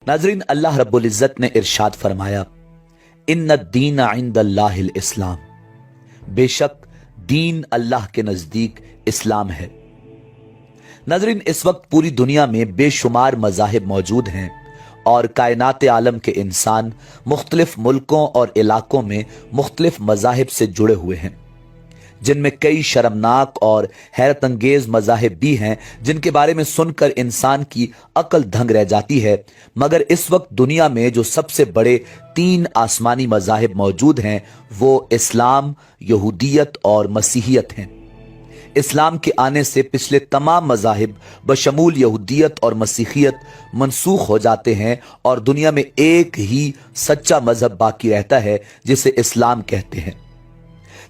नाजरीन, अल्लाह रब्बुल इज्जत ने इरशाद फरमाया, इन्ना दीन इंदल्लाहिल इस्लाम, बेशक दीन अल्लाह के नजदीक इस्लाम है। नाजरीन, इस वक्त पूरी दुनिया में बेशुमार मज़ाहिब मौजूद हैं और कायनात आलम के इंसान मुख्तलिफ मुल्कों और इलाकों में मुख्तलिफ मज़ाहिब से जुड़े हुए हैं, जिनमें कई शर्मनाक और हैरत अंगेज मज़ाहिब भी हैं जिनके बारे में सुनकर इंसान की अकल दंग रह जाती है। मगर इस वक्त दुनिया में जो सबसे बड़े 3 आसमानी मज़ाहिब मौजूद हैं वो इस्लाम, यहूदियत और मसीहियत हैं। इस्लाम के आने से पिछले तमाम मज़ाहिब बशमूल यहूदियत और मसीहियत मनसूख हो जाते हैं और दुनिया में एक ही सच्चा मजहब बाकी रहता है जिसे इस्लाम कहते हैं।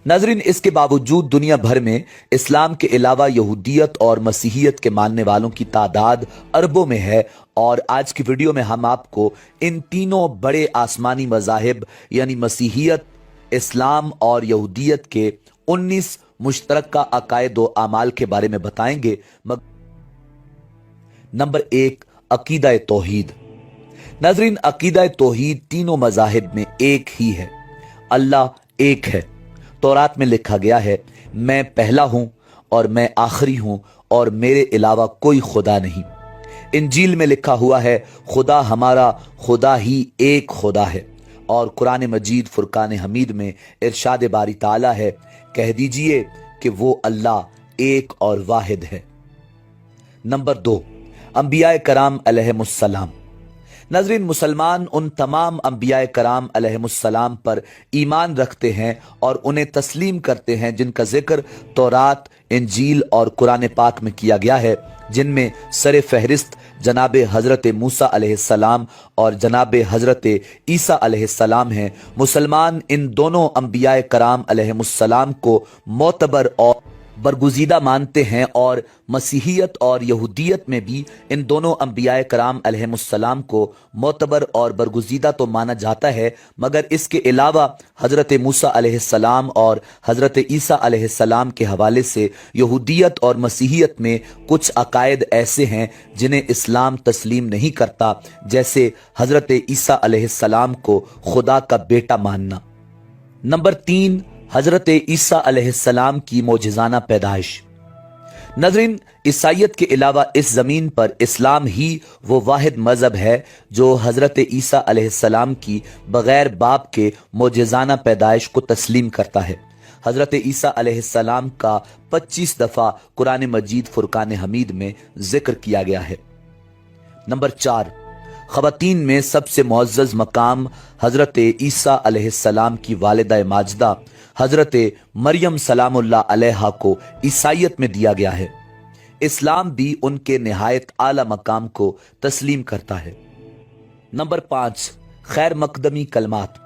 नाजरीन, इसके बावजूद दुनिया भर में इस्लाम के अलावा यहूदियत और मसीहियत के मानने वालों की तादाद अरबों में है और आज की वीडियो में हम आपको इन तीनों बड़े आसमानी मज़ाहिब यानी मसीहियत, इस्लाम और यहूदियत के 19 मुश्तरका अकायद व अमाल के बारे में बताएंगे। नंबर 1, अकीदा तौहीद। नाजरीन, अकीदा तौहीद तीनों मज़ाहिब में एक ही है। अल्लाह एक है। तौरात में लिखा गया है, मैं पहला हूं और मैं आखिरी हूं और मेरे अलावा कोई खुदा नहीं। इंजील में लिखा हुआ है, खुदा हमारा खुदा ही एक खुदा है। और कुरान मजीद फुरकान हमीद में इरशाद बारी ताला है, कह दीजिए कि वो अल्लाह एक और वाहिद है। नंबर 2, अंबिया कराम अलैहिमुस्सलाम। नाज़रीन, मुसलमान उन तमाम अंबिया कराम अलैहिमुस्सलाम पर ईमान रखते हैं और उन्हें तस्लीम करते हैं जिनका जिक्र तौरात, इंजील और कुरान पाक में किया गया है, जिनमें सर फहरिस्त जनाब हजरत मूसा अलैहिस्सलाम और जनाब हजरत ईसा अलैहिस्सलाम हैं। मुसलमान इन दोनों अंबिया कराम अलैहिमुस्सलाम को मोतबर और बरगुजीदा मानते हैं और मसीहियत और यहूदियत में भी इन दोनों अंबिया कराम अलैहिमुस्सलाम को मोतबर और बरगुजीदा तो माना जाता है, मगर इसके अलावा हजरत मूसा अलैहिस्सलाम और हजरत ईसा अलैहिस्सलाम के हवाले से यहूदियत और मसीहियत में कुछ अकायद ऐसे हैं जिन्हें इस्लाम तस्लीम नहीं करता, जैसे हजरत ईसा अलैहिस्सलाम को खुदा का बेटा मानना। नंबर 3, हजरत ईसा अलैहिस्सलाम की मोजिज़ाना पैदाइश। नज़रीन, ईसाइयत के अलावा इस ज़मीन पर इस्लाम ही वो वाहिद मज़हब है जो हजरत ईसा अलैहिस्सलाम की बग़ैर बाप के मोजिज़ाना पैदाइश को तस्लीम करता है। हजरत ईसा अलैहिस्सलाम का 25 दफ़ा कुरान मजीद फुरकान हमीद में जिक्र किया गया है। नंबर 4, ख़वातीन में सबसे मुअज़्ज़ज़ मकाम हजरत ईसा अलैहिस्सलाम की वालिदा माजिदा हजरत मरियम सलामुल्लाह अलैहा को ईसाइयत में दिया गया है। इस्लाम भी उनके निहायत आला मकाम को तस्लीम करता है। नंबर 5, खैर मकदमी कलमात।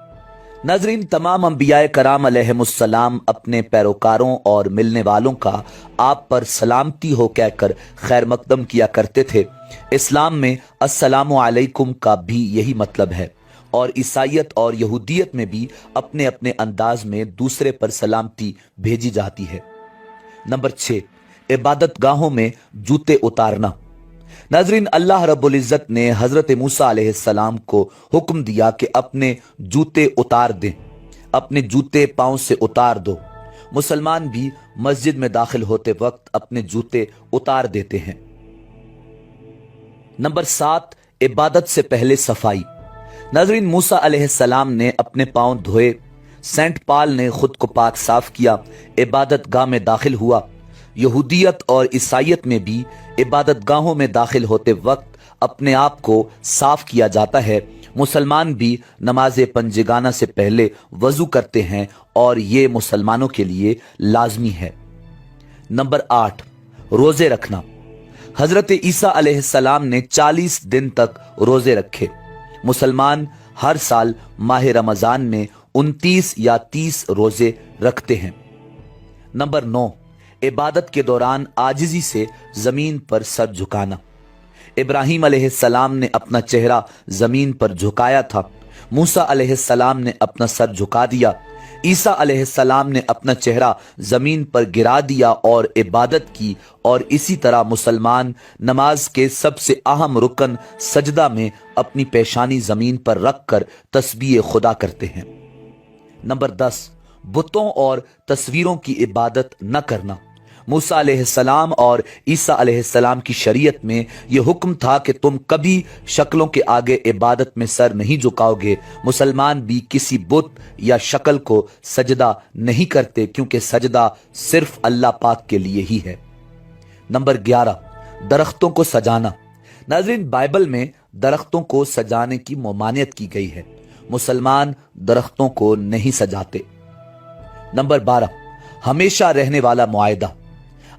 नाजरीन, तमाम अंबिया कराम अलैहिमुस्सलाम अपने पैरोकारों और मिलने वालों का आप पर सलामती हो कहकर खैर मकदम किया करते थे। इस्लाम में अस्सलामु अलैकुम का भी यही मतलब है और ईसाइयत और यहूदियत में भी अपने अपने अंदाज में दूसरे पर सलामती भेजी जाती है। नंबर 6, इबादत गाहों में जूते उतारना। नाजरीन, अल्लाह रब्बुल इज्जत ने हजरत मूसा अलैहिस्सलाम को हुक्म दिया कि अपने जूते उतार दें, अपने जूते पांव से उतार दो। मुसलमान भी मस्जिद में दाखिल होते वक्त अपने जूते उतार देते हैं। नंबर 7, इबादत से पहले सफाई। नाजरीन, मूसा अलैहिस्सलाम ने अपने पांव धोए, सेंट पाल ने खुद को पाक साफ किया, इबादत गाह में दाखिल हुआ। यहूदियत और ईसाइयत में भी इबादत गाहों में दाखिल होते वक्त अपने आप को साफ किया जाता है। मुसलमान भी नमाज पंजगाना से पहले वजू करते हैं और ये मुसलमानों के लिए लाजमी है। नंबर 8, रोजे रखना। हजरत ईसा अलैहिस्सलाम ने 40 दिन तक रोजे रखे। मुसलमान हर साल माह रमजान में 29 या 30 रोजे रखते हैं। नंबर 9, इबादत के दौरान आजिजी से जमीन पर सर झुकाना। इब्राहीम अलैहिस्सलाम ने अपना चेहरा जमीन पर झुकाया था। मूसा अलैहिस्सलाम ने अपना सर झुका दिया। عیسیٰ علیہ السلام نے اپنا چہرہ زمین پر گرا دیا اور عبادت کی، اور اسی طرح مسلمان نماز کے سب سے اہم رکن سجدہ میں اپنی پیشانی زمین پر رکھ کر تسبیح خدا کرتے ہیں۔ نمبر 10، بتوں اور تصویروں کی عبادت نہ کرنا۔ موسیٰ علیہ السلام اور عیسیٰ علیہ السلام کی شریعت میں یہ حکم تھا کہ تم کبھی شکلوں کے آگے عبادت میں سر نہیں جھکاؤ گے۔ مسلمان بھی کسی بت یا شکل کو سجدہ نہیں کرتے، کیونکہ سجدہ صرف اللہ پاک کے لیے ہی ہے۔ نمبر 11، درختوں کو سجانا۔ ناظرین، بائبل میں درختوں کو سجانے کی ممانعت کی گئی ہے۔ مسلمان درختوں کو نہیں سجاتے۔ نمبر 12، ہمیشہ رہنے والا معاہدہ۔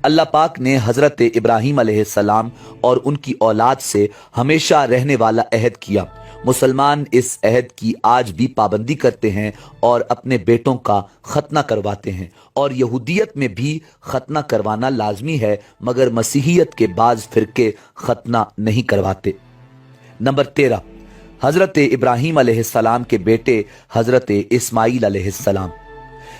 اللہ پاک نے حضرت ابراہیم علیہ السلام اور ان کی اولاد سے ہمیشہ رہنے والا عہد کیا۔ مسلمان اس عہد کی آج بھی پابندی کرتے ہیں اور اپنے بیٹوں کا ختنہ کرواتے ہیں، اور یہودیت میں بھی ختنہ کروانا لازمی ہے، مگر مسیحیت کے بعض فرقے ختنہ نہیں کرواتے۔ نمبر 13، حضرت ابراہیم علیہ السلام کے بیٹے حضرت اسماعیل علیہ السلام۔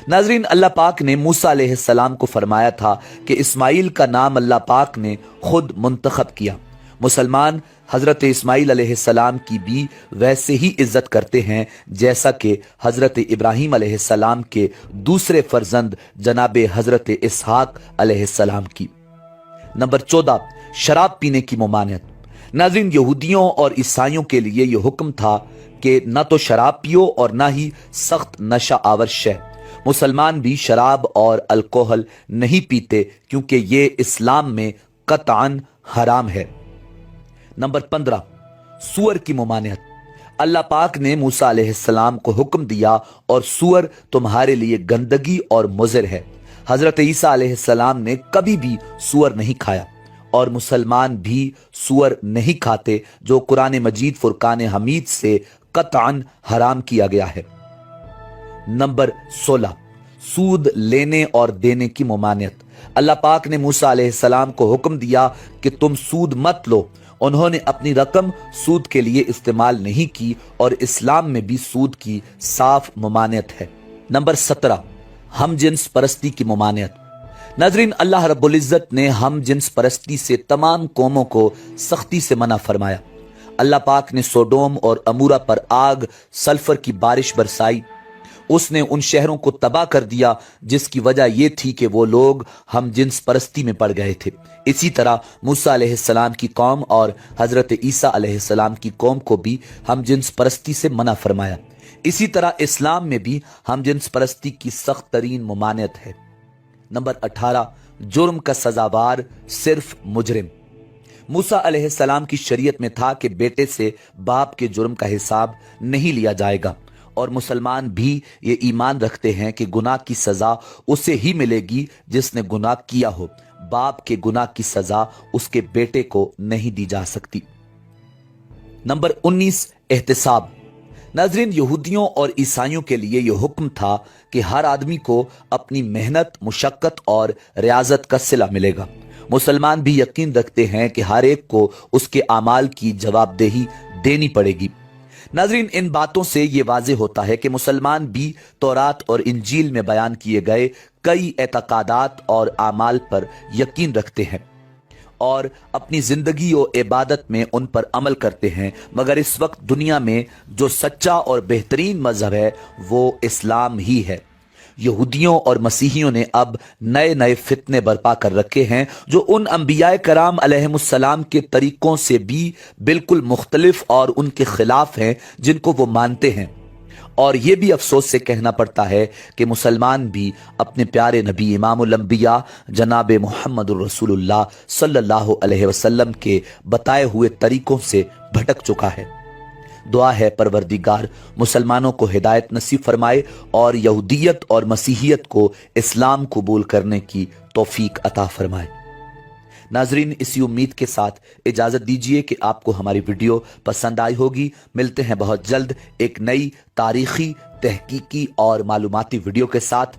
ناظرین، اللہ پاک نے موسیٰ علیہ السلام کو فرمایا تھا کہ اسماعیل کا نام اللہ پاک نے خود منتخب کیا۔ مسلمان حضرت اسماعیل علیہ السلام کی بھی ویسے ہی عزت کرتے ہیں جیسا کہ حضرت ابراہیم علیہ السلام کے دوسرے فرزند جناب حضرت اسحاق علیہ السلام کی۔ نمبر 14، شراب پینے کی ممانعت۔ ناظرین، یہودیوں اور عیسائیوں کے لیے یہ حکم تھا کہ نہ تو شراب پیو اور نہ ہی سخت نشہ آور شے۔ مسلمان بھی شراب اور الکوہل نہیں پیتے، کیونکہ یہ اسلام میں قطعاً حرام ہے۔ نمبر 15، سور کی ممانعت۔ اللہ پاک نے موسیٰ علیہ السلام کو حکم دیا، اور سور تمہارے لیے گندگی اور مضر ہے۔ حضرت عیسیٰ علیہ السلام نے کبھی بھی سور نہیں کھایا، اور مسلمان بھی سور نہیں کھاتے، جو قرآن مجید فرقان حمید سے قطعاً حرام کیا گیا ہے۔ نمبر 16، سود لینے اور دینے کی ممانعت۔ اللہ پاک نے موسیٰ علیہ السلام کو حکم دیا کہ تم سود مت لو۔ انہوں نے اپنی رقم سود کے لیے استعمال نہیں کی، اور اسلام میں بھی سود کی صاف ممانعت ہے۔ نمبر 17، ہم جنس پرستی کی ممانعت۔ ناظرین، اللہ رب العزت نے ہم جنس پرستی سے تمام قوموں کو سختی سے منع فرمایا۔ اللہ پاک نے سوڈوم اور امورا پر آگ سلفر کی بارش برسائی۔ اس نے ان شہروں کو تباہ کر دیا جس کی وجہ یہ تھی کہ وہ لوگ ہم جنس پرستی میں پڑ گئے تھے۔ اسی طرح موسیٰ علیہ السلام کی قوم اور حضرت عیسیٰ علیہ السلام کی قوم کو بھی ہم جنس پرستی سے منع فرمایا۔ اسی طرح اسلام میں بھی ہم جنس پرستی کی سخت ترین ممانعت ہے۔ نمبر 18، جرم کا سزاوار صرف مجرم۔ موسیٰ علیہ السلام کی شریعت میں تھا کہ بیٹے سے باپ کے جرم کا حساب نہیں لیا جائے گا، اور مسلمان بھی یہ ایمان رکھتے ہیں کہ گناہ کی سزا اسے ہی ملے گی جس نے گناہ کیا ہو۔ باپ کے گناہ کی سزا اس کے بیٹے کو نہیں دی جا سکتی۔ نمبر 19، احتساب۔ ناظرین، یہودیوں اور عیسائیوں کے لیے یہ حکم تھا کہ ہر آدمی کو اپنی محنت، مشقت اور ریاضت کا صلہ ملے گا۔ مسلمان بھی یقین رکھتے ہیں کہ ہر ایک کو اس کے اعمال کی جواب دہی دینی پڑے گی۔ ناظرین، ان باتوں سے یہ واضح ہوتا ہے کہ مسلمان بھی تورات اور انجیل میں بیان کیے گئے کئی اعتقادات اور اعمال پر یقین رکھتے ہیں اور اپنی زندگی و عبادت میں ان پر عمل کرتے ہیں، مگر اس وقت دنیا میں جو سچا اور بہترین مذہب ہے وہ اسلام ہی ہے۔ یہودیوں اور مسیحیوں نے اب نئے نئے فتنے برپا کر رکھے ہیں جو ان انبیاء کرام علیہم السلام کے طریقوں سے بھی بالکل مختلف اور ان کے خلاف ہیں جن کو وہ مانتے ہیں۔ اور یہ بھی افسوس سے کہنا پڑتا ہے کہ مسلمان بھی اپنے پیارے نبی امام الانبیاء جناب محمد الرسول اللہ صلی اللہ علیہ وسلم کے بتائے ہوئے طریقوں سے بھٹک چکا ہے۔ دعا ہے پروردگار مسلمانوں کو ہدایت نصیب فرمائے اور یہودیت اور مسیحیت کو اسلام قبول کرنے کی توفیق عطا فرمائے۔ ناظرین، اسی امید کے ساتھ اجازت دیجیے کہ آپ کو ہماری ویڈیو پسند آئی ہوگی۔ ملتے ہیں بہت جلد ایک نئی تاریخی، تحقیقی اور معلوماتی ویڈیو کے ساتھ۔